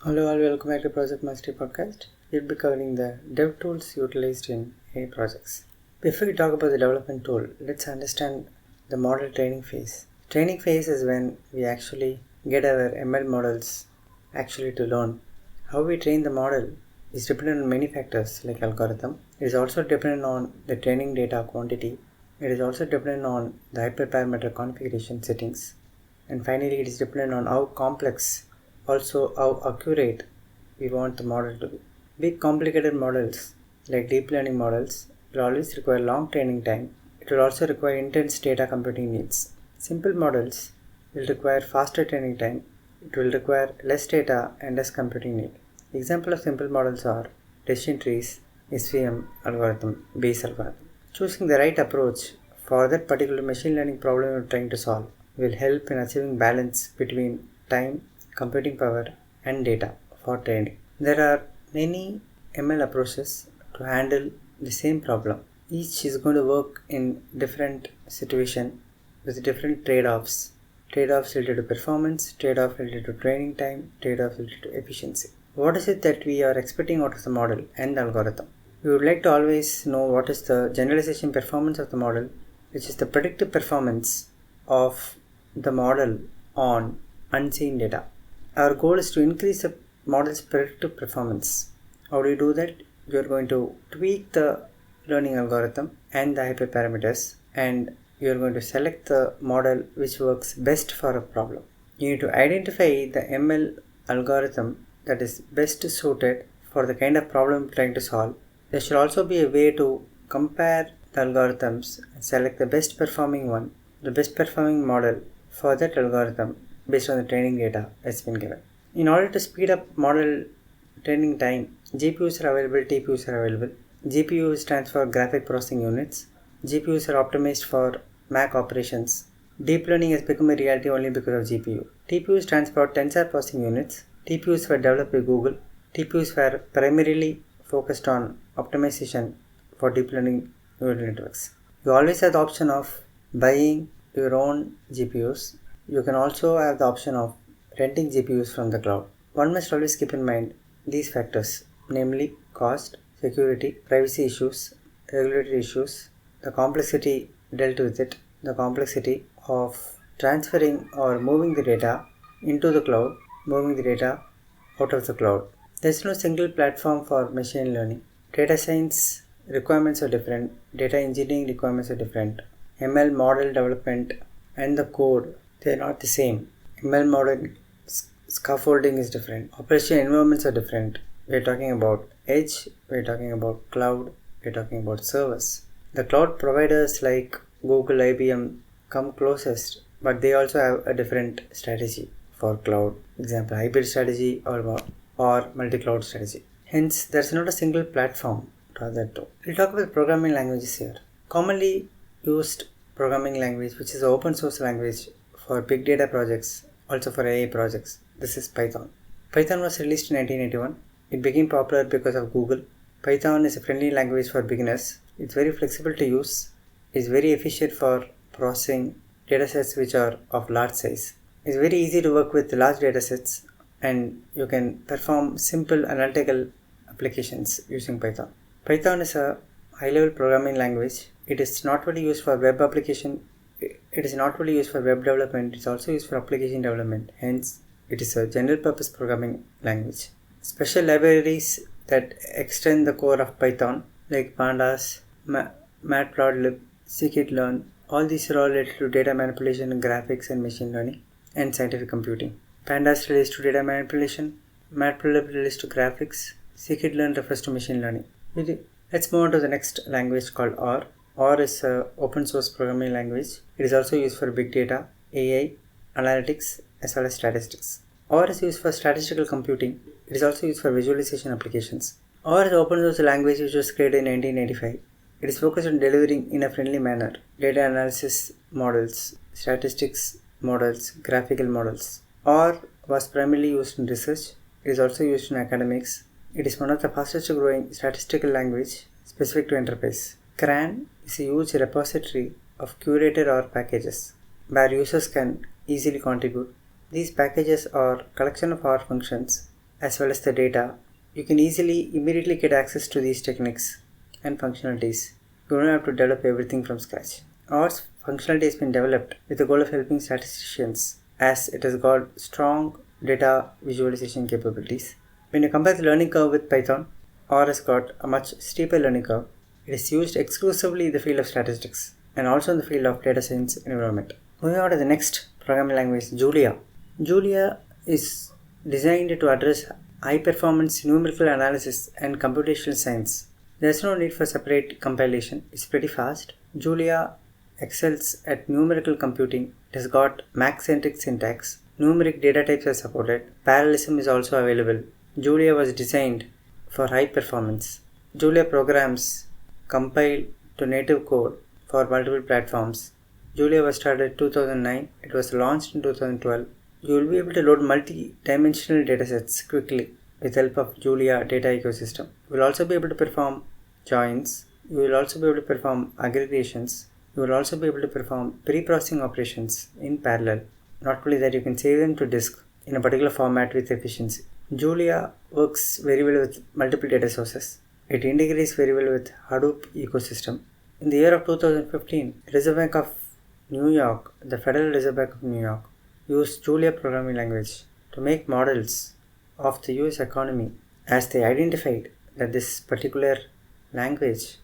Hello all, welcome back to Project Mastery Podcast. We'll be covering the dev tools utilized in AI projects. Before we talk about the development tool, let's understand the model training phase. Training phase is when we actually get our ML models actually to learn. How we train the model is dependent on many factors like algorithm. It is also dependent on the training data quantity. It is also dependent on the hyperparameter configuration settings. And finally, it is dependent on how complex, also how accurate we want the model to be. Big complicated models like deep learning models will always require long training time. It will also require intense data computing needs. Simple models will require faster training time. It will require less data and less computing need. Example of simple models are decision trees, SVM algorithm, Bayes algorithm. Choosing the right approach for that particular machine learning problem you're trying to solve will help in achieving balance between time, computing power, and data for training. There are many ML approaches to handle the same problem. Each is going to work in different situation with different trade-offs. Trade-offs related to performance, trade-off related to training time, trade-off related to efficiency. What is it that we are expecting out of the model and the algorithm? We would like to always know what is the generalization performance of the model, which is the predictive performance of the model on unseen data. Our goal is to increase the model's predictive performance. How do you do that? You are going to tweak the learning algorithm and the hyperparameters, and you are going to select the model which works best for a problem. You need to identify the ML algorithm that is best suited for the kind of problem you're trying to solve. There should also be a way to compare the algorithms and select the best performing one, the best performing model for that algorithm based on the training data that's been given. In order to speed up model training time, GPUs are available, TPUs are available. GPU stands for graphic processing units. GPUs are optimized for MAC operations. Deep learning has become a reality only because of GPU. TPU stands for tensor processing units. TPUs were developed by Google. TPUs were primarily focused on optimization for deep learning neural networks. You always have the option of buying your own GPUs. You can also have the option of renting GPUs from the cloud. One must always keep in mind these factors, namely cost, security, privacy issues, regulatory issues, the complexity dealt with it, the complexity of transferring or moving the data into the cloud, moving the data out of the cloud. There is no single platform for machine learning. Data science requirements are different, data engineering requirements are different, ML model development and the code, they are not the same. ML model scaffolding is different. Operation environments are different. We are talking about edge, we are talking about cloud, we are talking about servers. The cloud providers like Google, IBM come closest, but they also have a different strategy for cloud. Example, hybrid strategy or multi-cloud strategy. Hence, there is not a single platform to that too. We'll talk about programming languages here. Commonly used programming language, which is an open source language for big data projects, also for AI projects. This is Python. Python was released in 1981. It became popular because of Google. Python is a friendly language for beginners. It's very flexible to use. It's very efficient for processing datasets which are of large size. It's very easy to work with large datasets, and you can perform simple analytical applications using Python. Python is a high-level programming language. It is not only used for web application. It is not only used for web development. It's also used for application development. Hence, it is a general-purpose programming language. Special libraries that extend the core of Python, like pandas, matplotlib, scikit-learn, all these are all related to data manipulation, graphics, and machine learning, and scientific computing. Pandas relates to data manipulation, matplotlib relates to graphics, scikit-learn refers to machine learning. Let's move on to the next language called R. R is an open source programming language. It is also used for big data, AI, analytics, as well as statistics. R is used for statistical computing. It is also used for visualization applications. R is an open source language which was created in 1995. It is focused on delivering in a friendly manner data analysis models, statistics models, graphical models. R was primarily used in research. It is also used in academics. It is one of the fastest growing statistical language specific to enterprise. CRAN is a huge repository of curated R packages where users can easily contribute. These packages are collection of R functions as well as the data, you can immediately get access to these techniques and functionalities. You don't have to develop everything from scratch. Our functionality has been developed with the goal of helping statisticians, as it has got strong data visualization capabilities. When you compare the learning curve with Python, R has got a much steeper learning curve. It is used exclusively in the field of statistics and also in the field of data science environment. Moving on to the next programming language, Julia. Julia is designed to address high-performance numerical analysis and computational science. There is no need for separate compilation. It's pretty fast. Julia excels at numerical computing. It has got Mac-centric syntax. Numeric data types are supported. Parallelism is also available. Julia was designed for high performance. Julia programs compile to native code for multiple platforms. Julia was started in 2009. It was launched in 2012. You will be able to load multi-dimensional datasets quickly with the help of Julia data ecosystem. You will also be able to perform joins. You will also be able to perform aggregations. You will also be able to perform pre-processing operations in parallel. Not only that, you can save them to disk in a particular format with efficiency. Julia works very well with multiple data sources. It integrates very well with Hadoop ecosystem. In the year of 2015, Reserve Bank of New York, the Federal Reserve Bank of New York, used Julia programming language to make models of the US economy, as they identified that this particular language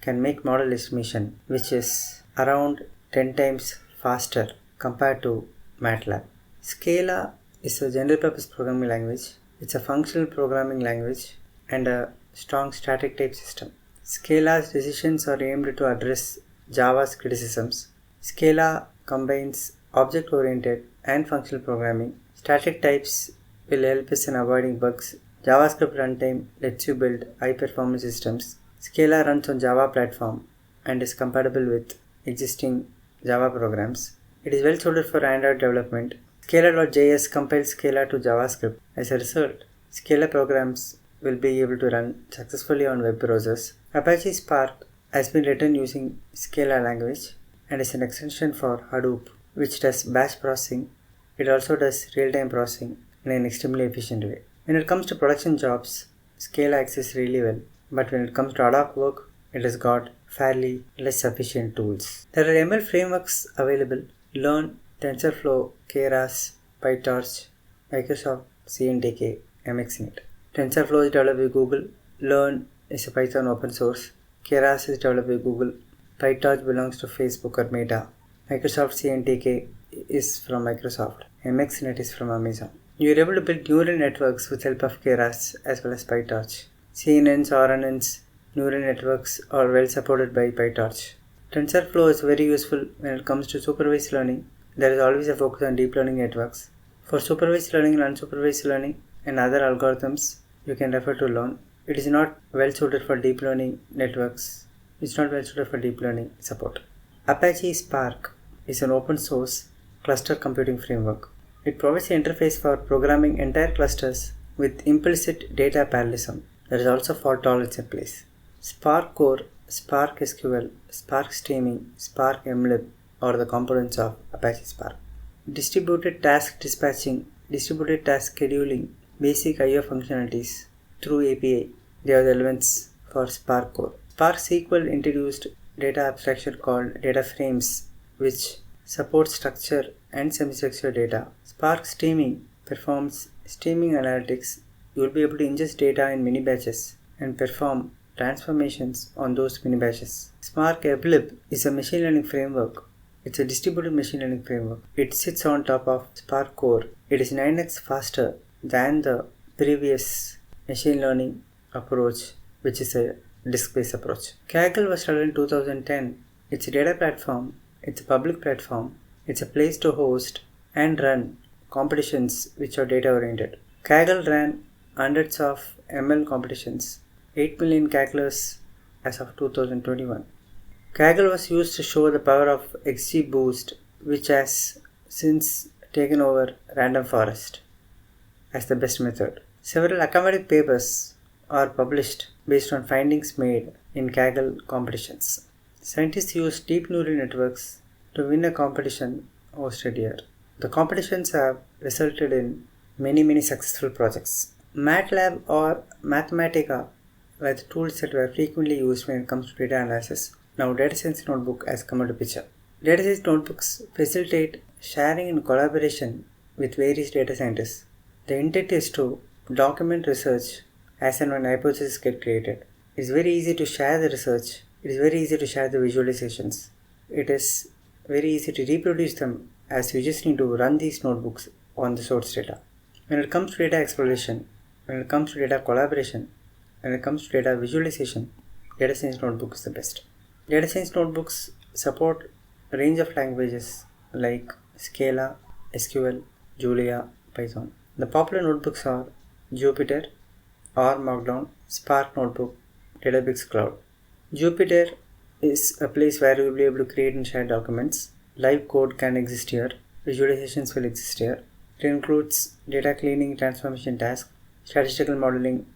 can make model estimation, which is around 10 times faster compared to MATLAB. Scala is a general purpose programming language. It's a functional programming language and a strong static type system. Scala's decisions are aimed to address Java's criticisms. Scala combines object-oriented and functional programming. Static types will help us in avoiding bugs. JavaScript runtime lets you build high-performance systems. Scala runs on Java platform and is compatible with existing Java programs. It is well suited for Android development. Scala.js compiles Scala to JavaScript. As a result, Scala programs will be able to run successfully on web browsers. Apache Spark has been written using Scala language and is an extension for Hadoop, which does batch processing. It also does real-time processing in an extremely efficient way. When it comes to production jobs, Scala exists really well, but when it comes to ad hoc work, it has got fairly less sufficient tools. There are ML frameworks available: Learn, TensorFlow, Keras, PyTorch, Microsoft CNTK, MXNet. TensorFlow is developed by Google. Learn is a Python open source. Keras is developed by Google. PyTorch belongs to Facebook or Meta. Microsoft CNTK is from Microsoft. MXNet is from Amazon. You are able to build neural networks with help of Keras as well as PyTorch. CNNs, RNNs, neural networks are well supported by PyTorch. TensorFlow is very useful when it comes to supervised learning. There is always a focus on deep learning networks. For supervised learning and unsupervised learning and other algorithms, you can refer to Learn. It is not well suited for deep learning networks. It's not well suited for deep learning support. Apache Spark is an open source cluster computing framework. It provides an interface for programming entire clusters with implicit data parallelism. There is also fault tolerance in place. Spark Core, Spark SQL, Spark Streaming, Spark MLib are the components of Apache Spark. Distributed task dispatching, distributed task scheduling, basic I/O functionalities through API. They are the elements for Spark Core. Spark SQL introduced data abstraction called data frames, which supports structure and semi-structured data. Spark Streaming performs streaming analytics. You will be able to ingest data in mini batches and perform transformations on those mini batches. Spark MLib is a machine learning framework. It's a distributed machine learning framework. It sits on top of Spark Core. It is 9x faster than the previous machine learning approach, which is a disk-based approach. Kaggle was started in 2010. It's a data platform. It's a public platform. It's a place to host and run competitions which are data-oriented. Kaggle ran hundreds of ML competitions, 8 million Kagglers as of 2021. Kaggle was used to show the power of XGBoost, which has since taken over random forest as the best method. Several academic papers are published based on findings made in Kaggle competitions. Scientists use deep neural networks to win a competition hosted here. The competitions have resulted in many successful projects. MATLAB or Mathematica were the tools that were frequently used when it comes to data analysis. Now Data Science Notebook has come into picture. Data Science Notebooks facilitate sharing and collaboration with various data scientists. The intent is to document research as and when hypotheses get created. It is very easy to share the research. It is very easy to share the visualizations. It is very easy to reproduce them, as you just need to run these notebooks on the source data. When it comes to data exploration, when it comes to data collaboration, when it comes to data visualization, Data Science Notebook is the best. Data Science Notebooks support a range of languages like Scala, SQL, Julia, Python. The popular notebooks are Jupyter, R Markdown, Spark Notebook, Database Cloud. Jupyter is a place where you will be able to create and share documents. Live code can exist here. Visualizations will exist here. It includes data cleaning, transformation tasks, statistical modeling,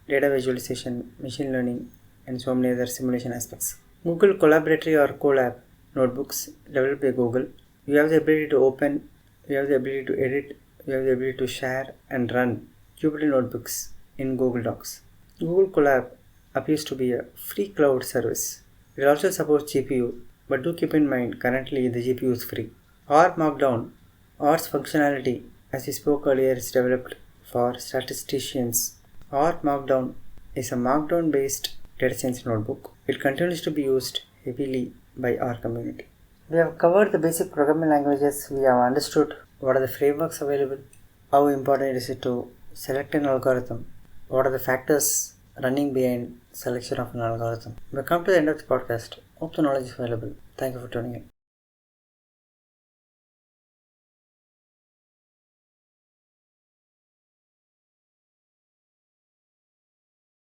data visualization, machine learning, and so many other simulation aspects. Google Collaboratory or Colab notebooks developed by Google. You have the ability to open, you have the ability to edit, you have the ability to share and run Jupyter notebooks in Google Docs. Google Colab appears to be a free cloud service. It also supports GPU, but do keep in mind currently the GPU is free. R Markdown, R's functionality, as we spoke earlier, is developed for statisticians. R Markdown is a Markdown based data science notebook. It continues to be used heavily by our community. We have covered the basic programming languages. We have understood what are the frameworks available, how important is it to select an algorithm, what are the factors running behind selection of an algorithm. We have come to the end of the podcast. Hope the knowledge is valuable. Thank you for tuning in.